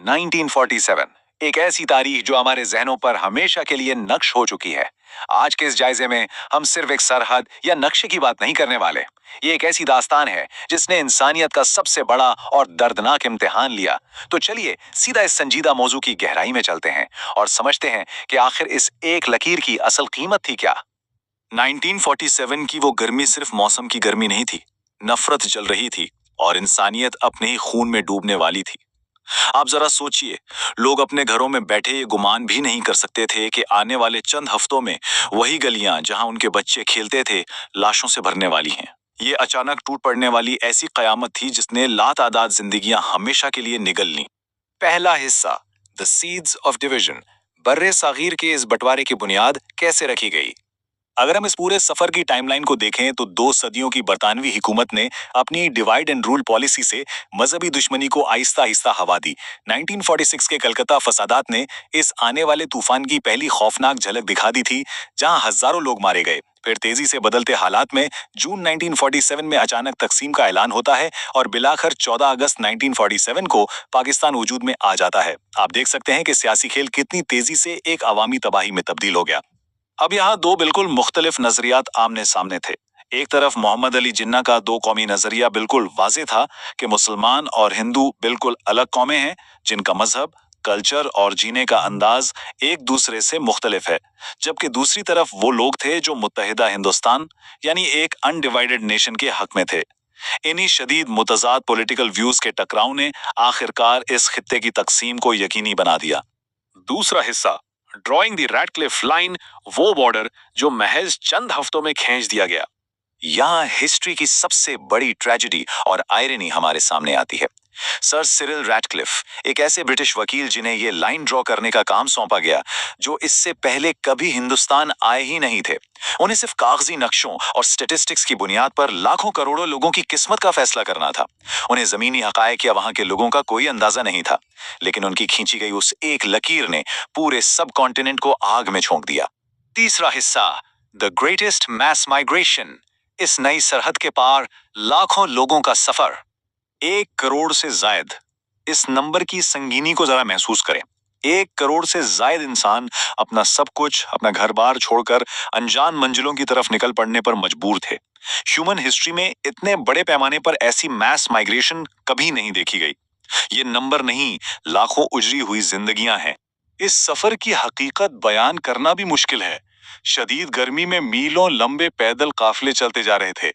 1947 एक ऐसी तारीख जो हमारे जहनों पर हमेशा के लिए नक्श हो चुकी है। आज के इस जायजे में हम सिर्फ एक सरहद या नक्शे की बात नहीं करने वाले। ये एक ऐसी दास्तान है जिसने इंसानियत का सबसे बड़ा और दर्दनाक इम्तिहान लिया। तो चलिए सीधा इस संजीदा मौजू की गहराई में चलते हैं और समझते हैं कि आखिर इस एक लकीर की असल कीमत थी क्या। 1947 की वो गर्मी सिर्फ मौसम की गर्मी नहीं थी, नफरत जल रही थी और इंसानियत अपने ही खून में डूबने वाली थी। आप जरा सोचिए, लोग अपने घरों में बैठे ये गुमान भी नहीं कर सकते थे कि आने वाले चंद हफ्तों में वही गलियां जहां उनके बच्चे खेलते थे लाशों से भरने वाली हैं। ये अचानक टूट पड़ने वाली ऐसी कयामत थी जिसने लातादाद जिंदगियां हमेशा के लिए निगल लीं। पहला हिस्सा, the seeds of division. बर्रे Sagir के इस बंटवारे की बुनियाद कैसे रखी गई। अगर हम इस पूरे सफर की टाइमलाइन को देखें तो 2 सदियों की बरतानवी हुकूमत ने अपनी डिवाइड एंड रूल पॉलिसी से मजहबी दुश्मनी को आहिस्ता आहिस्ता हवा दी। 1946 के कलकत्ता फसादात ने इस आने वाले तूफान की पहली खौफनाक झलक दिखा दी थी, जहां हजारों लोग मारे गए। फिर तेजी से बदलते हालात में जून 1947 में अचानक तकसीम का ऐलान होता है और बिलाखिर 14 अगस्त 1947 को पाकिस्तान वजूद में आ जाता है। आप देख सकते हैं कि सियासी खेल कितनी तेजी से एक अवामी तबाही में तब्दील हो गया। अब यहाँ दो बिल्कुल मुख्तलिफ नजरियात आमने सामने थे। एक तरफ मोहम्मद अली जिन्ना का दो कौमी नजरिया बिल्कुल वाजे था कि मुसलमान और हिंदू बिल्कुल अलग कौमें हैं जिनका मजहब, कल्चर और जीने का अंदाज एक दूसरे से मुख्तलिफ है। जबकि दूसरी तरफ वो लोग थे जो मुत्तहिदा हिंदुस्तान यानी एक अनडिवाइडेड नेशन के हक में थे। इन्हीं शदीद मुतजाद पॉलिटिकल व्यूज के टकराव ने आखिरकार इस खित्ते की तकसीम को यकीनी बना दिया। दूसरा हिस्सा, ड्रॉइंग द रैडक्लिफ लाइन, वो बॉर्डर जो महज चंद हफ्तों में खींच दिया गया। यहाँ हिस्ट्री की सबसे बड़ी ट्रेजेडी और आयरनी हमारे सामने आती है। सर सिरिल रैडक्लिफ, एक ऐसे ब्रिटिश वकील जिन्हें ये लाइन ड्रॉ करने का काम सौंपा गया, जो इससे पहले कभी हिंदुस्तान आए ही नहीं थे। उन्हें सिर्फ कागजी नक्शों और स्टेटिस्टिक्स की बुनियाद पर लाखों करोड़ों लोगों की किस्मत का फैसला करना था। उन्हें जमीनी हकायक या वहां के लोगों का कोई अंदाजा नहीं था, लेकिन उनकी खींची गई उस एक लकीर ने पूरे सब कॉन्टिनेंट को आग में झोंक दिया। तीसरा हिस्सा, द ग्रेटेस्ट मैस माइग्रेशन। इस नई सरहद के पार लाखों लोगों का सफर, 1 करोड़ से जायद। इस नंबर की संगीनी को जरा महसूस करें। 1 करोड़ से जायद इंसान अपना सब कुछ, अपना घर बार छोड़कर अनजान मंजिलों की तरफ निकल पड़ने पर मजबूर थे। ह्यूमन हिस्ट्री में इतने बड़े पैमाने पर ऐसी मैस माइग्रेशन कभी नहीं देखी गई। ये नंबर नहीं, लाखों उजरी हुई जिंदगियां हैं। इस सफर की हकीकत बयान करना भी मुश्किल है। शदीद गर्मी में मीलों लंबे पैदल काफिले चलते जा रहे थे।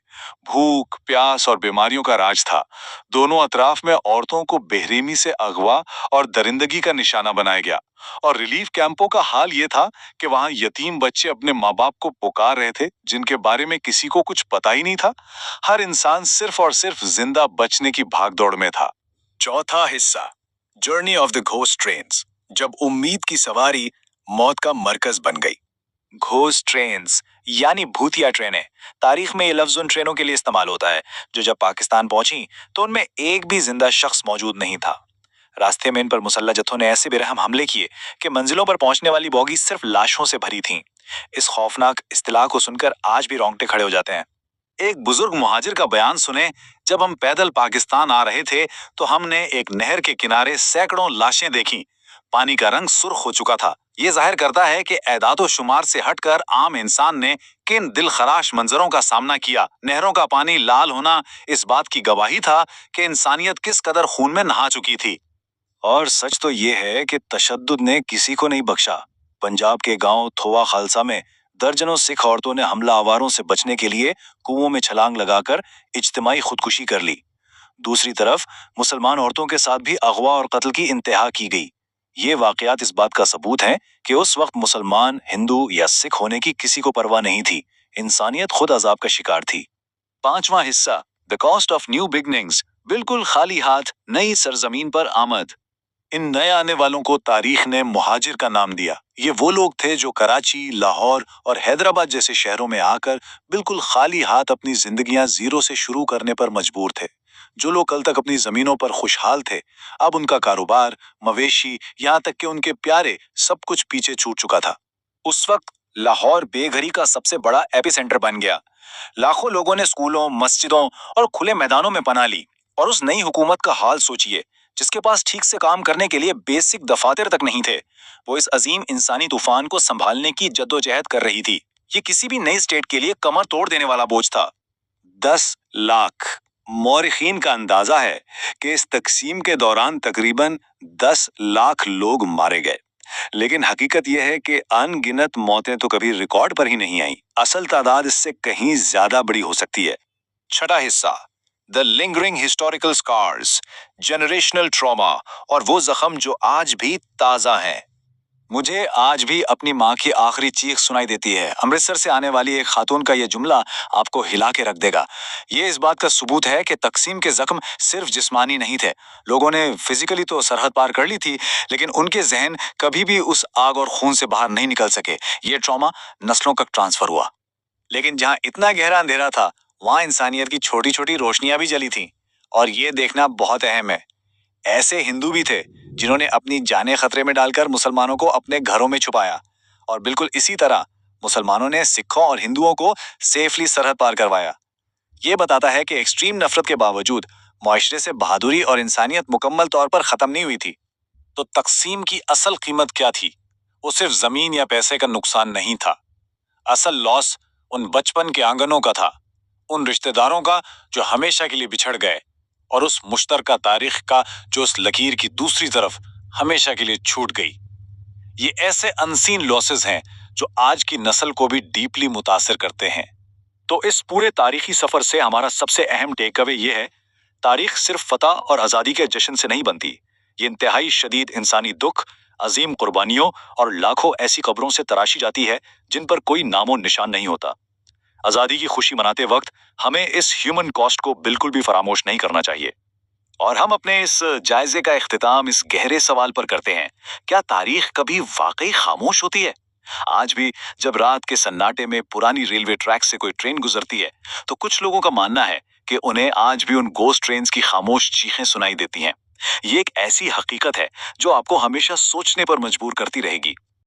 भूख, प्यास और बीमारियों का राज था। दोनों अतराफ में औरतों को बेरहमी से अगवा और दरिंदगी का निशाना बनाया गया। और रिलीफ कैंपों का हाल ये था कि वहां यतीम बच्चे अपने माँ बाप को पुकार रहे थे, जिनके बारे में किसी को कुछ पता ही नहीं था। हर इंसान सिर्फ और सिर्फ जिंदा बचने की भागदौड़ में था। चौथा हिस्सा, journey of the ghost trains. जब उम्मीद की सवारी मौत का मरकज बन गई। घोस्ट ट्रेन्स यानी भूतिया ट्रेनें। तारीख में ये लफ्ज उन ट्रेनों के लिए इस्तेमाल होता है जो जब पाकिस्तान पहुंची तो उनमें एक भी जिंदा शख्स मौजूद नहीं था। रास्ते में इन पर मुसल्लह जत्थों ने ऐसे बेरहम हमले किए कि मंजिलों पर पहुंचने वाली बोगी सिर्फ लाशों से भरी थीं। इस खौफनाक इस्तिलाह को सुनकर आज भी रोंगटे खड़े हो जाते हैं। एक बुजुर्ग मुहाजिर का बयान सुने, जब हम पैदल पाकिस्तान आ रहे थे तो हमने एक नहर के किनारे सैकड़ों लाशें देखी। पानी का रंग सुर्ख हो चुका था। ये जाहिर करता है कि एदादो शुमार से हटकर आम इंसान ने किन दिलखराश मंजरों का सामना किया। नहरों का पानी लाल होना इस बात की गवाही था कि इंसानियत किस कदर खून में नहा चुकी थी। और सच तो ये है कि तशद्दुद ने किसी को नहीं बख्शा। पंजाब के गांव थोवा खालसा में दर्जनों सिख औरतों ने हमला आवारों से बचने के लिए कुओं में छलांग लगाकर इज्तिमाई खुदकुशी कर ली। दूसरी तरफ मुसलमान औरतों के साथ भी अगवा और कत्ल की इंतहा की गई। ये वाकयात इस बात का सबूत हैं कि उस वक्त मुसलमान, हिंदू या सिख होने की किसी को परवाह नहीं थी। इंसानियत खुद अजाब का शिकार थी। पांचवा हिस्सा, the cost of new beginnings. बिल्कुल खाली हाथ नई सरजमीन पर आमद। इन नए आने वालों को तारीख ने मुहाजिर का नाम दिया। ये वो लोग थे जो कराची, लाहौर और हैदराबाद जैसे शहरों में आकर बिल्कुल खाली हाथ अपनी जिंदगियां जीरो से शुरू करने पर मजबूर थे। जो लोग कल तक अपनी जमीनों पर खुशहाल थे, अब उनका कारोबार, मवेशी, यहाँ तक कि उनके प्यारे, सब कुछ पीछे छूट चुका था। उस वक्त लाहौर बेघरी का सबसे बड़ा एपिसेंटर बन गया। लाखों लोगों ने स्कूलों, मस्जिदों और खुले मैदानों में पनाह ली। और उस नई हुकूमत का हाल सोचिए, جس کے پاس ٹھیک سے کام کرنے کے لیے بیسک دفاتر تک نہیں تھے، وہ اس عظیم انسانی طوفان کو سنبھالنے کی جدوجہد کر رہی تھی۔ یہ کسی بھی نئی اسٹیٹ کے لیے کمر توڑ دینے والا بوجھ تھا۔ 10 لاکھ۔ مورخین کا اندازہ ہے کہ اس تقسیم کے دوران تقریباً 10 لاکھ لوگ مارے گئے، لیکن حقیقت یہ ہے کہ ان گنت موتیں تو کبھی ریکارڈ پر ہی نہیں آئیں۔ اصل تعداد اس سے کہیں زیادہ بڑی ہو سکتی ہے۔ چھٹا حصہ، The Lingering Historical Scars، generational trauma اور وہ زخم جو آج بھی تازہ ہیں۔ مجھے آج بھی اپنی ماں کی آخری چیخ سنائی دیتی ہے۔ امرتسر سے آنے والی ایک خاتون کا یہ جملہ آپ کو ہلا کے رکھ دے گا۔ یہ اس بات کا ثبوت ہے کہ تقسیم کے زخم صرف جسمانی نہیں تھے۔ لوگوں نے فزیکلی تو سرحد پار کر لی تھی، لیکن ان کے ذہن کبھی بھی اس آگ اور خون سے باہر نہیں نکل سکے۔ یہ ٹراما نسلوں تک ٹرانسفر ہوا۔ لیکن جہاں اتنا گہرا اندھیرا تھا، وہاں انسانیت کی چھوٹی چھوٹی روشنیاں بھی جلی تھیں، اور یہ دیکھنا بہت اہم ہے۔ ایسے ہندو بھی تھے جنہوں نے اپنی جانیں خطرے میں ڈال کر مسلمانوں کو اپنے گھروں میں چھپایا، اور بالکل اسی طرح مسلمانوں نے سکھوں اور ہندوؤں کو سیفلی سرحد پار کروایا۔ یہ بتاتا ہے کہ ایکسٹریم نفرت کے باوجود معاشرے سے بہادری اور انسانیت مکمل طور پر ختم نہیں ہوئی تھی۔ تو تقسیم کی اصل قیمت کیا تھی؟ وہ صرف زمین یا پیسے کا نقصان نہیں تھا۔ اصل لاس ان بچپن کے آنگنوں کا تھا، ان رشتہ داروں کا جو ہمیشہ کے لیے بچھڑ گئے، اور اس مشترکہ تاریخ کا جو اس لکیر کی دوسری طرف ہمیشہ کے لیے چھوٹ گئی۔ یہ ایسے انسین لاسز ہیں جو آج کی نسل کو بھی ڈیپلی متاثر کرتے ہیں۔ تو اس پورے تاریخی سفر سے ہمارا سب سے اہم ٹیک اوے یہ ہے، تاریخ صرف فتح اور آزادی کے جشن سے نہیں بنتی، یہ انتہائی شدید انسانی دکھ، عظیم قربانیوں اور لاکھوں ایسی قبروں سے تراشی جاتی ہے جن پر کوئی نام و نشان نہیں ہوتا۔ آزادی کی خوشی مناتے وقت ہمیں اس ہیومن کاسٹ کو بالکل بھی فراموش نہیں کرنا چاہیے۔ اور ہم اپنے اس جائزے کا اختتام اس گہرے سوال پر کرتے ہیں، کیا تاریخ کبھی واقعی خاموش ہوتی ہے؟ آج بھی جب رات کے سناٹے میں پرانی ریلوے ٹریک سے کوئی ٹرین گزرتی ہے تو کچھ لوگوں کا ماننا ہے کہ انہیں آج بھی ان گھوسٹ ٹرینز کی خاموش چیخیں سنائی دیتی ہیں۔ یہ ایک ایسی حقیقت ہے جو آپ کو ہمیشہ سوچنے پر مجبور کرتی رہے گی۔